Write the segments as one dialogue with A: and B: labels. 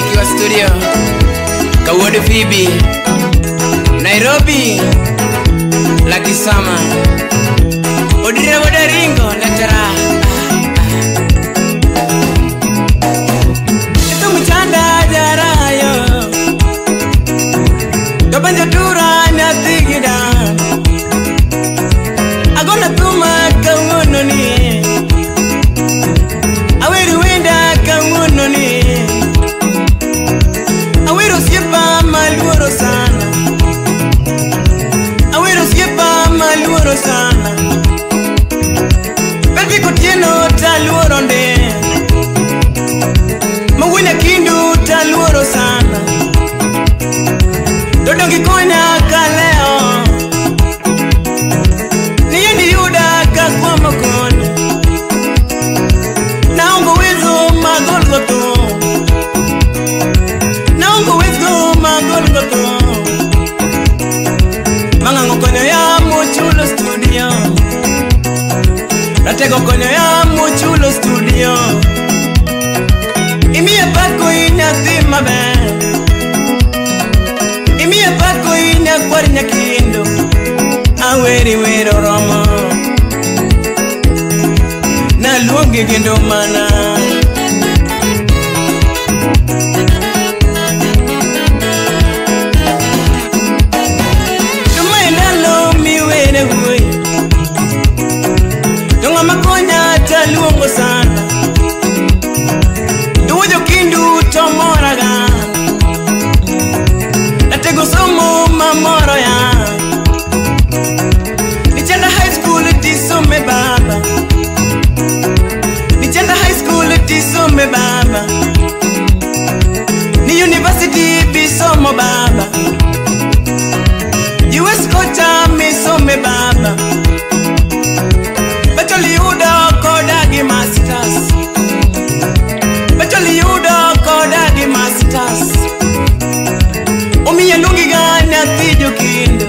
A: Barikiwa studio Wuod Phoebe Nairobi Lucky Sama Odire Wodaringo Letera Itu mchanda jarayo Dobanja tura nyatigida Agona tuma kawono ni Aweru wenda kawono ni Aweru siepa maluoro sana Aweru siepa maluoro sana Belbi kotieno taluoro nde Mawina Kendu taluoro sana Dodongi konya kaleo Niyendi yuda kakwa makone Naongo wezo magolgoto Naongo wezo magolgoto Mangango konyo ya muchulo studio Ratego konyo ya muchulo studio Imiya pako inya thima be Imiya pako inya kwarnya Kendu Aweri wero romo Na luonge kendo mana Tumai nalo miwene hui Tunga makonya taluongo sana Duwajo Kendu tomoraga Natego somo mamoro ya Nichenda high school tisome baba Nichenda high school tisome baba Ni university bisomo baba US kocha misome baba Bacholi yuda kodagi masters Bacholi yuda kodagi masters Umiya lungi gani atijo Kendu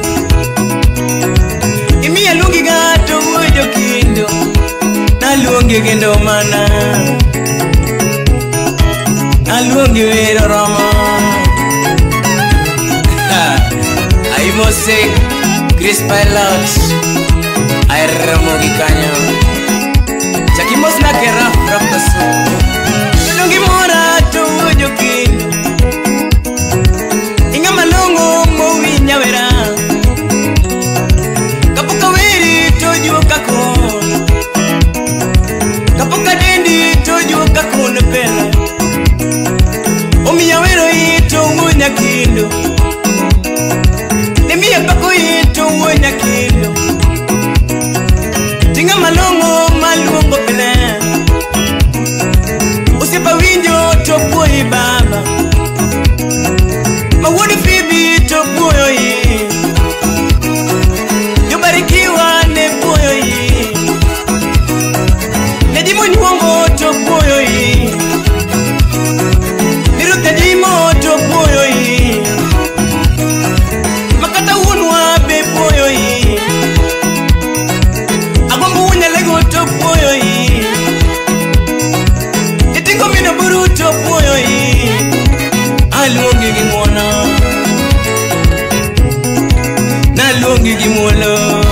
A: Imiya lungi gato wuojo Kendu Naluongi kendo mana Naluongi wero romo Aimo sik Chris Pilot Airamo gikanyo Chakimos na keraf rapaso Nalungi mora to wuojo Kendu Inga malongo mowinya wera Kapuka weri tojuo kakon Kapuka dendi tojuo kakon pele Omiya wero ito wuonya Kendu Nimiya pako ito wuonya Kendu Tinga malongo maluongo pele Usipa winjo topuoi baba Ma Wuod Phoebe topuoi Barikiwa ne puoyo yi Ne jimo nyuongo to puoyo yi Nirute jimo to puoyo yi Makata unwa be puoyo yi Agombu unya lego to puoyo yi Nitingo mino buru to puoyo yi Aluongi gimona Naluongi gimolo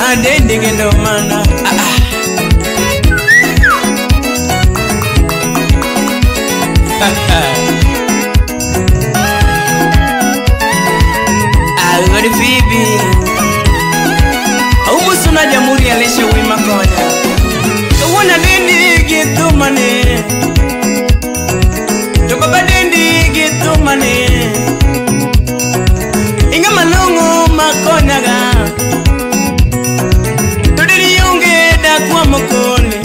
A: Adendi kendo mana Wuod Phoebe Umusu na jamhuri ya leshe wima konya Uwana dendi gitu mane Tobaba dendi gitu mane Inga malongo makonya ga Todiri yunge da kwa mokole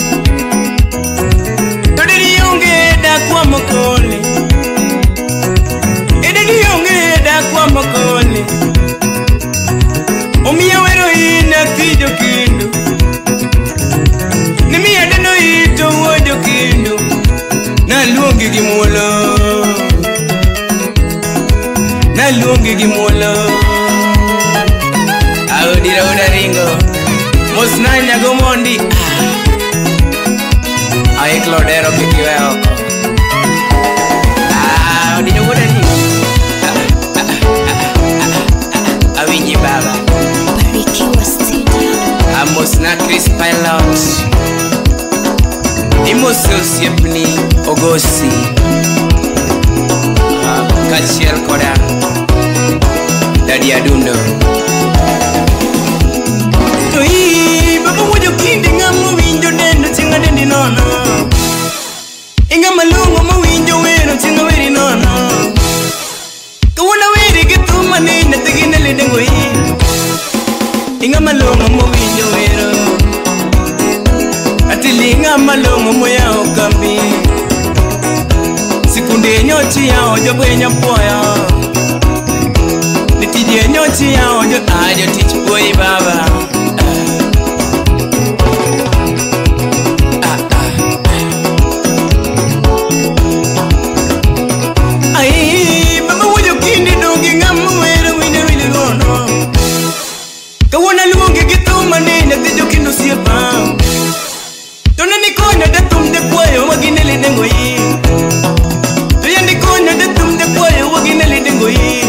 A: Todiri yunge da kwa mokole Ediri yunge da kwa mokole Omiya wero ina tijo Kendu Nimiya deno ito wuojo Kendu Naluongi gimolo Naluongi gimolo Audira Wodaringo Mosna nyago mondi Ae Claudero kikiwe oko Ngosi Kachiel koda Dadi Adundo Toi baba wuojo kinde ng'amo winjo dendo tinga dendi nono Inga malungo mo winjo wero tinga weri nono Kawuna weri gituma nina tigine lidengo hii Inga malungo mo winjo wero Atili inga malungo mo ya okambi Sikunde nyoti ya ojo kwenye poya Nitije nyoti ya ojo ajo teach boy baba Ai baba wuojo kindi dongi ng'amo wero winjo wili gono Kawuna luonge gituma nina tijo kindu siepa Tona nikonyo de tum de pueyo waginele dengo yi Toya nikonyo de tum de pueyo waginele dengo yi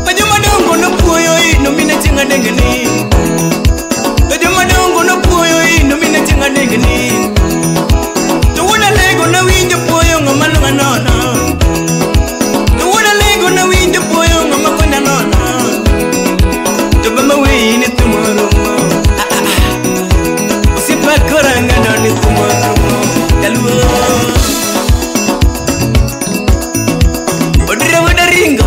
A: Tojo madongo no pueyo yi no mine tinga dengeni Tojo madongo no pueyo yi no mine tinga dengeni Towuna lego na winjo pueyo ngamalunga nono Towuna lego na winjo pueyo ngamakonda nono Tobama wei ni tumoromo Koranga noni kumoro Kalwo Odira wada ringo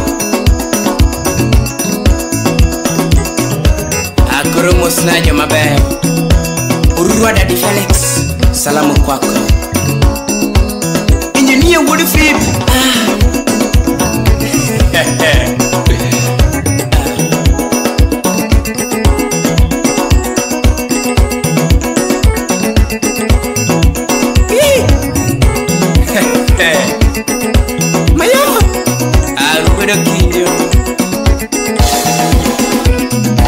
A: Akoro musnajo mabe Urua Daddy Felix Salamu kwako Engineer Wuod Flip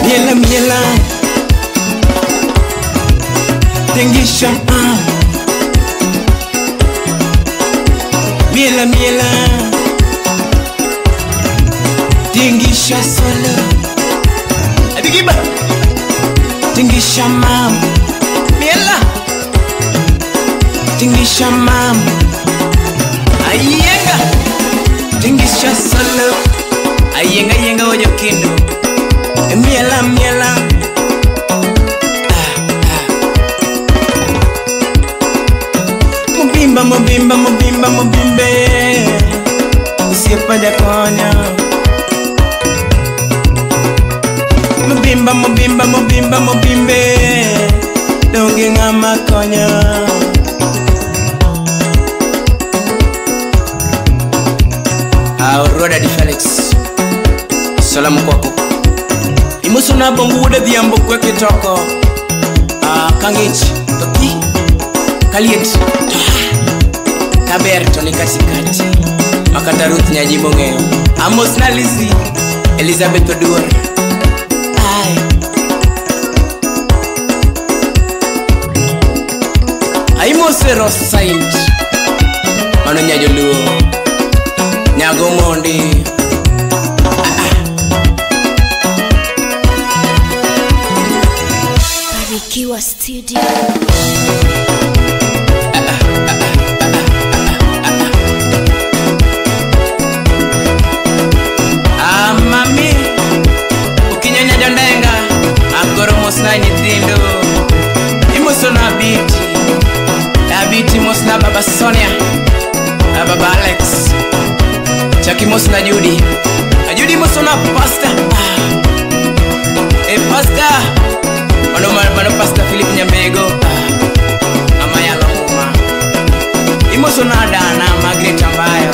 A: Miela miela Tengisha Miela miela Tengisha solo Adigiba Tengisha mam Miela Tengisha mam Ayenga Tengisha solo Ayenga yenga ojo Kendu Miela miela Mubimba mubimba mubimba mubimbe Usiepa jakonya Mubimba mubimba mubimba mubimbe Dongi ngama konya Wuod Daddy Felix Salamu kwako Imusu na bongu wude dhiambo kweke toko Kangich Toki Kaliet Kaber toni katikati Makata Ruth Nyajimbo ngeo Amos na Lizzy Elizabeth Oduor Aimose Rosaint Mano nyajo luo Nyago Mondi
B: Barikiwa studio
A: Mami Ukinyonya jondenga Akoro mosna nyithindo Imoso na biti mosna baba Sonia Baba Alex Chaki mosna Judy Judy mosna pasta Pasta Mano pasta Philip Nyambego Amaya Lomuma Imoso na Dana Margaret Ambayo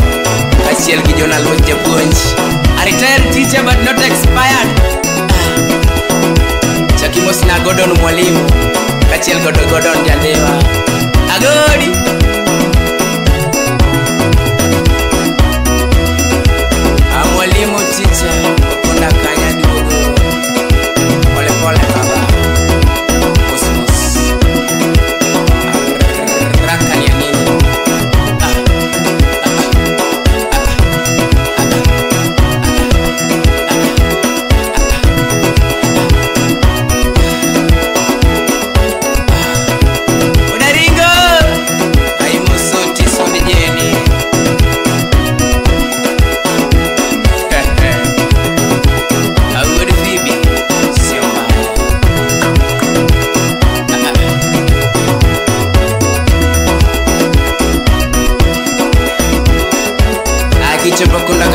A: Kachiel Gijona Lonje Bunch A retired teacher but not expired Chaki mosna Gordon Mwalimu Kachiel Gordon Jalewa Agodi Mwalimu teacher Wakunda kanya duogo Pole pole baba Cosmos Raka ni ya nini Udaringo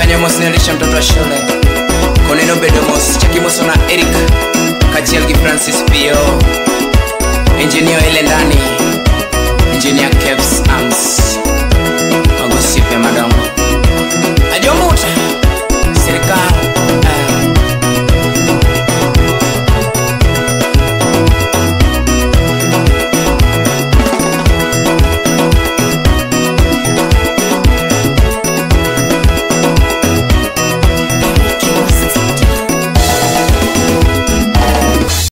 A: Kanyo mos nelisha mtoto wa shule. Koneno bedo mos chaki mos na Eric Kachiel gi Francis Pio. Engineer ile ndani. Engineer Kevs Arms. Magosipe madam.